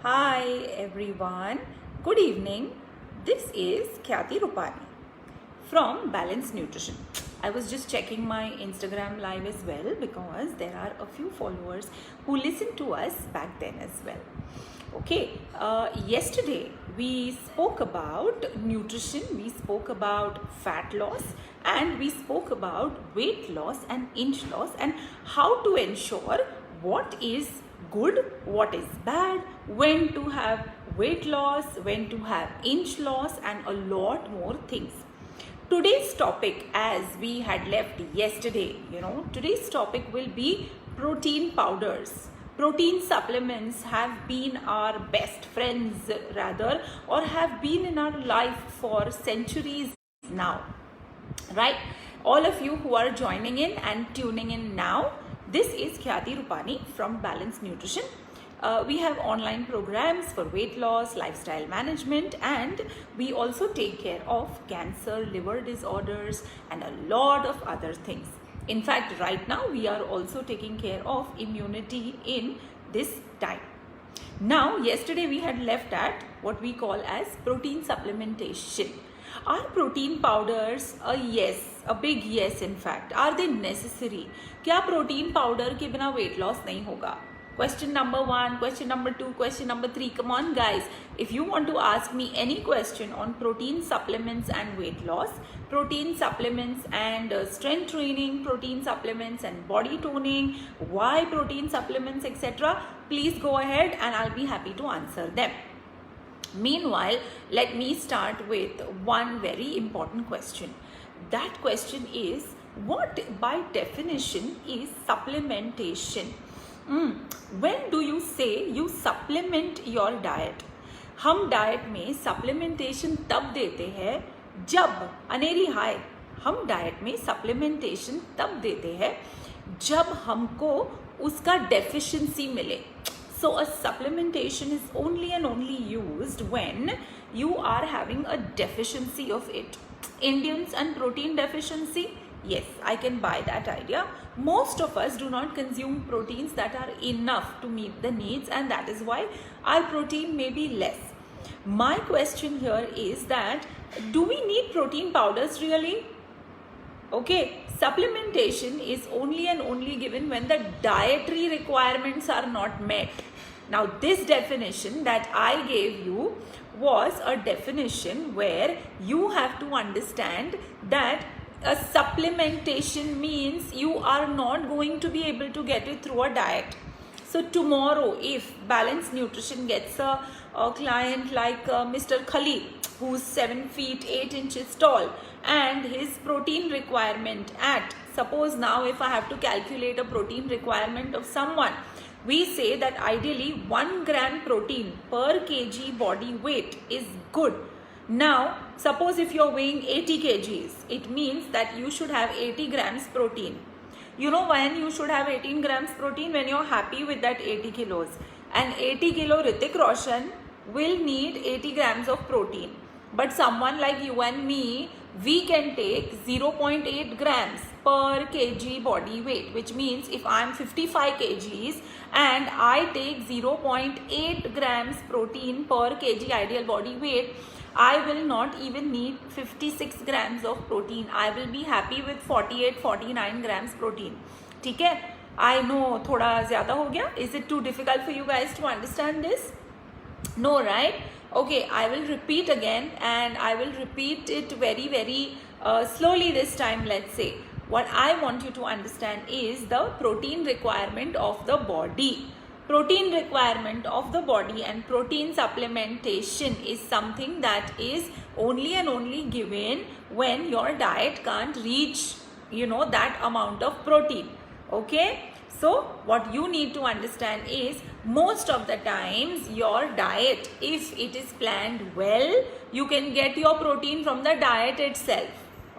Hi everyone, good evening. This is Khyati Rupani from Balanced Nutrition. I was just checking my Instagram live as well because there are a few followers who listened to us back then as well. Okay, yesterday we spoke about nutrition, we spoke about fat loss, and we spoke about weight loss and inch loss and how to ensure what is good, what is bad, when to have weight loss, when to have inch loss, and a lot more things. Today's topic, as we had left yesterday, today's topic will be protein powders. Protein supplements have been our best friends rather, or have been in our life for centuries now, right? All of you who are joining in and tuning in now, this is Khyati Rupani from Balanced Nutrition. We have online programs for weight loss, lifestyle management, and we also take care of cancer, liver disorders, and a lot of other things. In fact, right now we are also taking care of immunity in this time. Now, yesterday we had left at what we call as protein supplementation. Are protein powders a yes, a big yes in fact? Are they necessary? क्या protein powder के बिना weight loss नहीं होगा? Question number 1, question number 2, question number 3. Come on guys, if you want to ask me any question on protein supplements and weight loss, protein supplements and strength training, protein supplements and body toning, why protein supplements, etc., please go ahead and I'll be happy to answer them. Meanwhile, let me start with one very important question. That question is, what by definition is supplementation? When do you say you supplement your diet? हम diet में supplementation तब देते हैं जब अनेरी हाय हम diet में supplementation तब देते हैं जब हमको उसका डेफिशिएंसी मिले. So a supplementation is only and only used when you are having a deficiency of it. Indians and protein deficiency? Yes, I can buy that idea. Most of us do not consume proteins that are enough to meet the needs, and that is why our protein may be less. My question here is that, do we need protein powders really? Okay, supplementation is only and only given when the dietary requirements are not met. Now, this definition that I gave you was a definition where you have to understand that a supplementation means you are not going to be able to get it through a diet. So tomorrow, if Balanced Nutrition gets a client like Mr. Khalid, who's 7 feet 8 inches tall, and his protein requirement at, suppose now if I have to calculate a protein requirement of someone, we say that ideally 1 gram protein per kg body weight is good. Now, suppose if you're weighing 80 kgs, it means that you should have 80 grams protein. You know when you should have 18 grams protein? When you're happy with that 80 kilos. And 80 kilo Hrithik Roshan will need 80 grams of protein. But someone like you and me, we can take 0.8 grams per kg body weight, which means if I'm 55 kgs and I take 0.8 grams protein per kg ideal body weight, I will not even need 56 grams of protein. I will be happy with 48-49 grams protein. ठीक है? I know थोड़ा ज़्यादा हो गया. Is it too difficult for you guys to understand this? No, right? Okay, I will repeat again, and I will repeat it very, very slowly this time, let's say. What I want you to understand is the protein requirement of the body. Protein requirement of the body and protein supplementation is something that is only and only given when your diet can't reach, that amount of protein. Okay? So, what you need to understand is, most of the times your diet, if it is planned well, you can get your protein from the diet itself.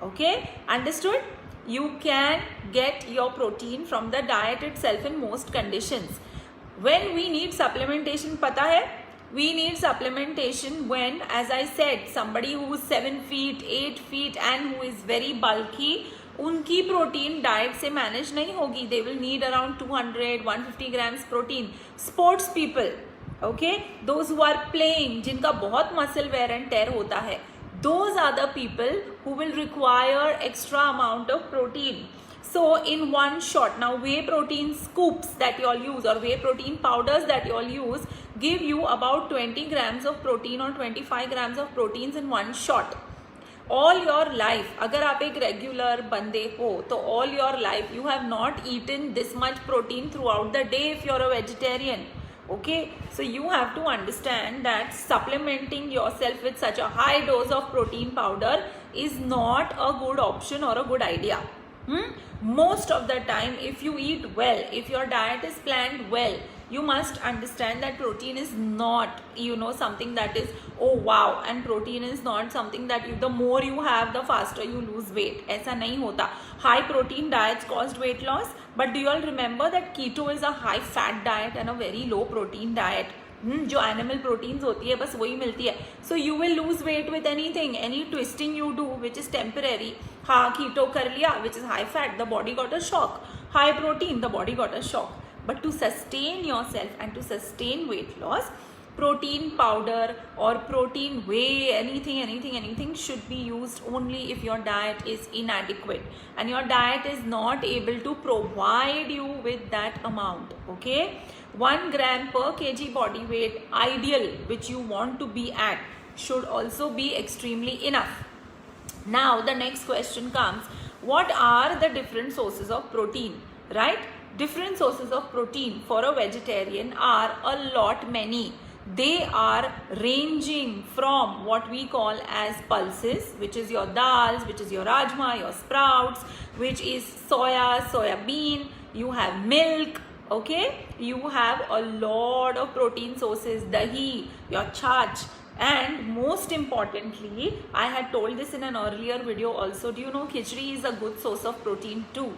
Okay? Understood? You can get your protein from the diet itself in most conditions. When we need supplementation, pata hai? We need supplementation when, as I said, somebody who is 7 feet, 8 feet and who is very bulky, उनकी protein diet से manage नहीं होगी. They will need around 200-150 grams protein. Sports people, okay, those who are playing, जिनका बहुत muscle wear and tear होता है, those are the people who will require extra amount of protein. So in one shot, now whey protein scoops that you all use or whey protein powders that you all use give you about 20 grams of protein or 25 grams of proteins in one shot. All your life, अगर आप एक regular बंदे हो तो all your life you have not eaten this much protein throughout the day if you're a vegetarian. Okay, so you have to understand that supplementing yourself with such a high dose of protein powder is not a good option or a good idea. Most of the time, if you eat well, if your diet is planned well, you must understand that protein is not, something that is, oh wow, and protein is not something that the more you have, the faster you lose weight. ऐसा नहीं होता. High protein diets caused weight loss, but do you all remember that keto is a high fat diet and a very low protein diet? जो animal proteins होती है बस वही मिलती है. So you will lose weight with anything, any twisting you do which is temporary. हाँ, कीटो कर लिया which is high fat, the body got a shock. High protein, the body got a shock. But to sustain yourself and to sustain weight loss, protein powder or protein whey, anything should be used only if your diet is inadequate and your diet is not able to provide you with that amount. Okay, 1 gram per kg body weight ideal which you want to be at should also be extremely enough. Now the next question comes, what are the different sources of protein, right? Different sources of protein for a vegetarian are a lot many. They are ranging from what we call as pulses, which is your dals, which is your rajma, your sprouts, which is soya bean, you have milk, okay, you have a lot of protein sources, dahi, your chach. And most importantly, I had told this in an earlier video also, do you know khichdi is a good source of protein too?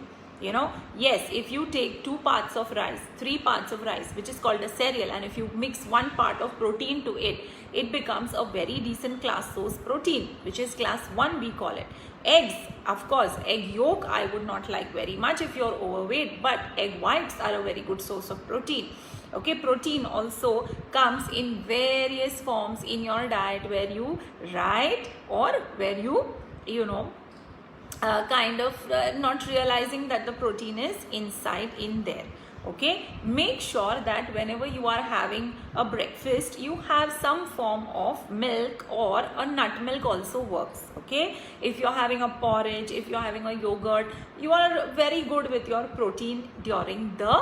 Yes, if you take 2 parts of rice, 3 parts of rice, which is called a cereal, and if you mix 1 part of protein to it, it becomes a very decent class source protein, which is class 1 we call it. Eggs, of course, egg yolk I would not like very much if you're overweight, but egg whites are a very good source of protein. Okay, protein also comes in various forms in your diet where you write or where you not realizing that the protein is inside in there. Okay, make sure that whenever you are having a breakfast, you have some form of milk, or a nut milk also works. Okay, if you're having a porridge, if you're having a yogurt, you are very good with your protein during the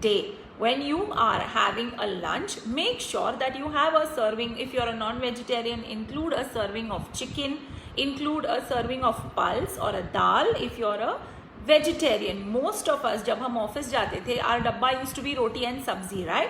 day. When you are having a lunch, make sure that you have a serving. If you're a non-vegetarian, include a serving of chicken, include a serving of pulse or a dal. If you're a vegetarian, most of us जब हम office जाते थे, our डब्बा used to be roti and sabzi, right?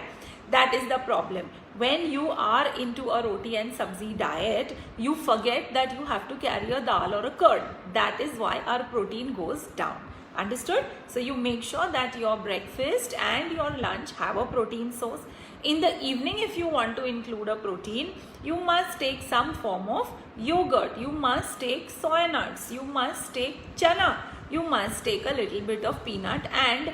That is the problem. When you are into a roti and sabzi diet, you forget that you have to carry a dal or a curd. That is why our protein goes down. Understood? So you make sure that your breakfast and your lunch have a protein source. In the evening, if you want to include a protein, you must take some form of yogurt, you must take soy nuts, you must take chana, you must take a little bit of peanut. And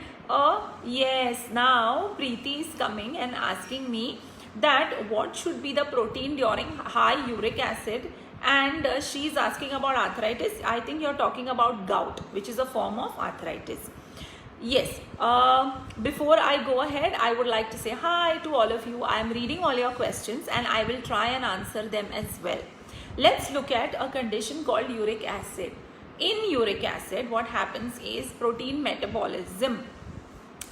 yes, now Preeti is coming and asking me that what should be the protein during high uric acid, and she is asking about arthritis. I think you're talking about gout, which is a form of arthritis. Yes, before I go ahead, I would like to say hi to all of you. I am reading all your questions and I will try and answer them as well. Let's look at a condition called uric acid. In uric acid, what happens is protein metabolism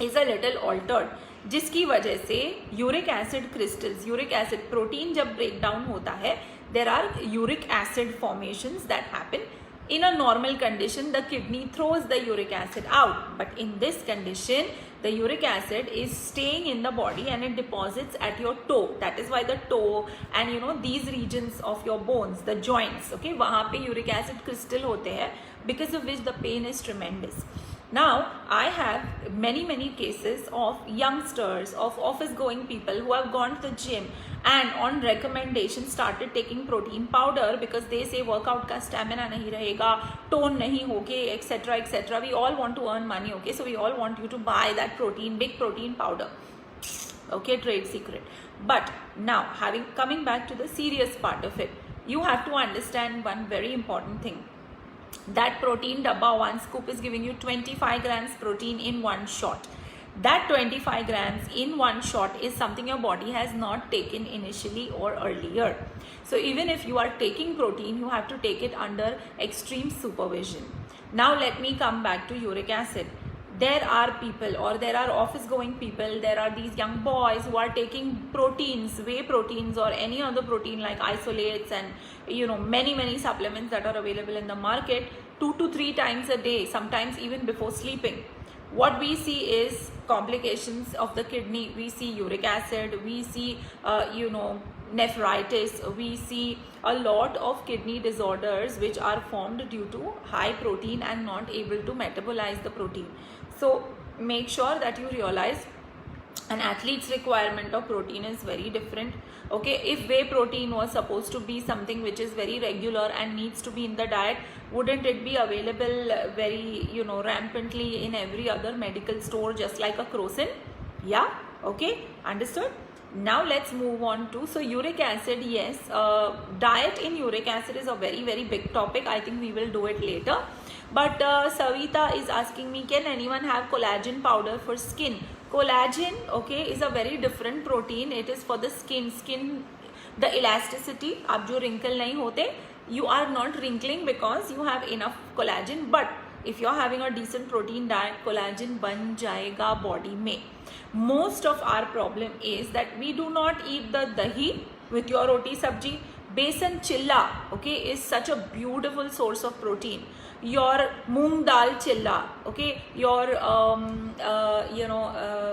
is a little altered, जिसकी वजह से uric acid crystals, uric acid protein जब break down होता है, there are uric acid formations that happen. In a normal condition, the kidney throws the uric acid out, but in this condition, the uric acid is staying in the body and it deposits at your toe. That is why the toe and these regions of your bones, the joints, okay, वहाँ पे uric acid crystal होते हैं, because of which the pain is tremendous. Now, I have many cases of youngsters, of office-going people who have gone to the gym and on recommendation started taking protein powder because they say workout का stamina नहीं रहेगा, tone नहीं होगे, etc. We all want to earn money, okay? So we all want you to buy that protein, big protein powder. Okay, trade secret. But now, coming back to the serious part of it, you have to understand one very important thing. That protein dabba, one scoop, is giving you 25 grams protein in one shot. That 25 grams in one shot is something your body has not taken initially or earlier. So even if you are taking protein, you have to take it under extreme supervision. Now let me come back to uric acid. There are people, or there are office going people, there are these young boys who are taking proteins, whey proteins or any other protein like isolates and many supplements that are available in the market 2 to 3 times a day, sometimes even before sleeping. What we see is complications of the kidney. We see uric acid, we see nephritis, we see a lot of kidney disorders which are formed due to high protein and not able to metabolize the protein. So make sure that you realize an athlete's requirement of protein is very different. Okay, if whey protein was supposed to be something which is very regular and needs to be in the diet, wouldn't it be available very rampantly in every other medical store just like a Crocin? Yeah, okay, understood. Now let's move on to, so uric acid, yes, diet in uric acid is a very big topic. I think we will do it later. But Savita is asking me, can anyone have collagen powder for skin? Collagen, okay, is a very different protein. It is for the skin. The elasticity, आप जो wrinkle नहीं होते, you are not wrinkling because you have enough collagen. But if you are having a decent protein diet, collagen बन जाएगा body में. Most of our problem is that we do not eat the dahi with your roti sabji. Besan chilla, okay, is such a beautiful source of protein. Your moong dal chilla, okay, your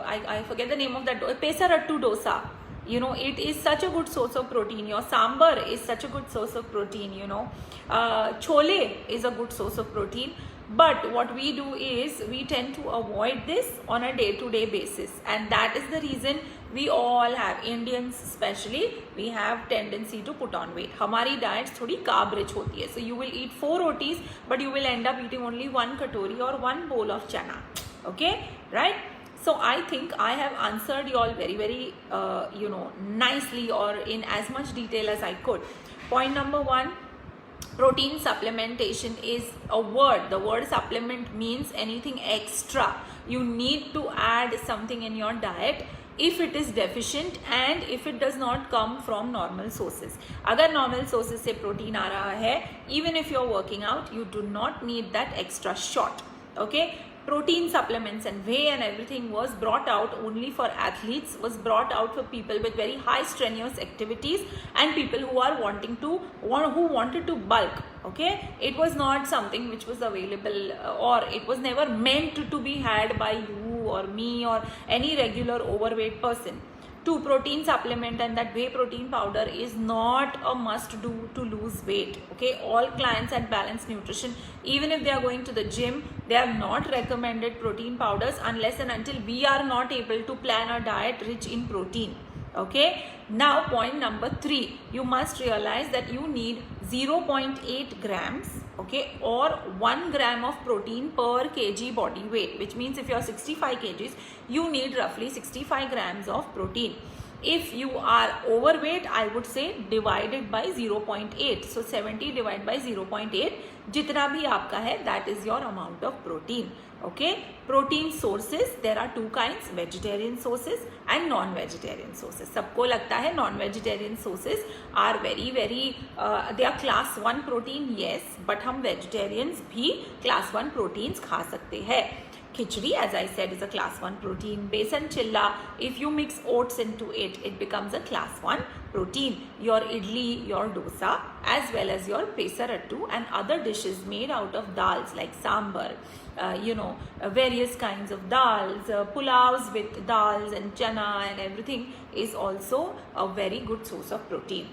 I forget the name of that, pesarattu dosa, it is such a good source of protein. Your sambar is such a good source of protein. Chole is a good source of protein. But what we do is we tend to avoid this on a day-to-day basis, and that is the reason we all have, Indians especially, we have tendency to put on weight. Hamari diets थोड़ी carb rich होती है, so you will eat 4 rotis, but you will end up eating only 1 katori or 1 bowl of chana. Okay, right? So I think I have answered you all very nicely or in as much detail as I could. Point number 1. Protein supplementation is a word. The word supplement means anything extra. You need to add something in your diet if it is deficient and if it does not come from normal sources. अगर normal sources से protein आ रहा है, even if you're working out, you do not need that extra shot. Okay? Protein supplements and whey and everything was brought out only for athletes, was brought out for people with very high strenuous activities and people who are who wanted to bulk. Okay, it was not something which was available or it was never meant to be had by you or me or any regular overweight person. 2. Protein supplement and that whey protein powder is not a must do to lose weight. Okay, all clients at Balanced Nutrition, even if they are going to the gym, they have not recommended protein powders unless and until we are not able to plan a diet rich in protein. Okay, now point number 3, you must realize that you need 0.8 grams, okay, or 1 gram of protein per kg body weight, which means if you are 65 kgs, you need roughly 65 grams of protein. If you are overweight, I would say divided by 0.8. So 70 divided by 0.8, jitna bhi aapka hai, that is your amount of protein. Okay, protein sources, there are 2 kinds, vegetarian sources and non-vegetarian sources. Sabko lagta hai non-vegetarian sources are very they are class 1 protein, yes, but hum vegetarians bhi class 1 proteins kha sakte hai. Khichdi, as I said, is a class 1 protein. Besan chilla, if you mix oats into it, it becomes a class 1 protein. Your idli, your dosa, as well as your pesarattu and other dishes made out of dals like sambar, various kinds of dals, pulaus with dals and chana and everything is also a very good source of protein.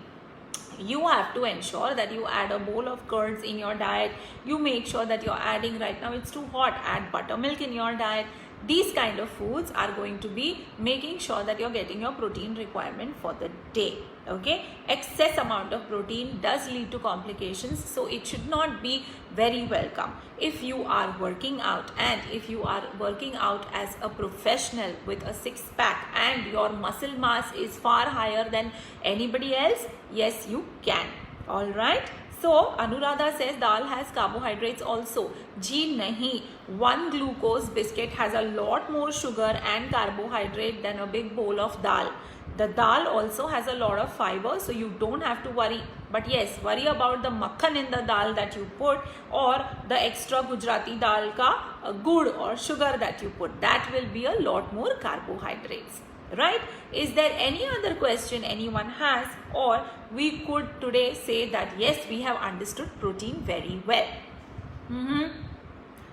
You have to ensure that you add a bowl of curds in your diet. You make sure that you're adding, right now it's too hot, add buttermilk in your diet. These kind of foods are going to be making sure that you're getting your protein requirement for the day. Okay, excess amount of protein does lead to complications, so it should not be very welcome. If you are working out, and if you are working out as a professional with a six-pack and your muscle mass is far higher than anybody else, yes, you can. All right. So Anuradha says dal has carbohydrates also. Ji nahi. One glucose biscuit has a lot more sugar and carbohydrate than a big bowl of dal. The dal also has a lot of fiber, so you don't have to worry. But yes, worry about the makhan in the dal that you put, or the extra Gujarati dal ka gur or sugar that you put. That will be a lot more carbohydrates. Right? Is there any other question anyone has, or we could today say that yes, we have understood protein very well?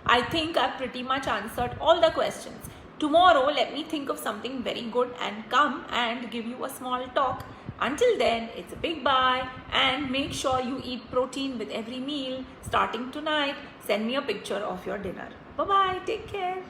I think I've pretty much answered all the questions. Tomorrow, let me think of something very good and come and give you a small talk. Until then, it's a big bye, and make sure you eat protein with every meal. Starting tonight, send me a picture of your dinner. Bye-bye. Take care.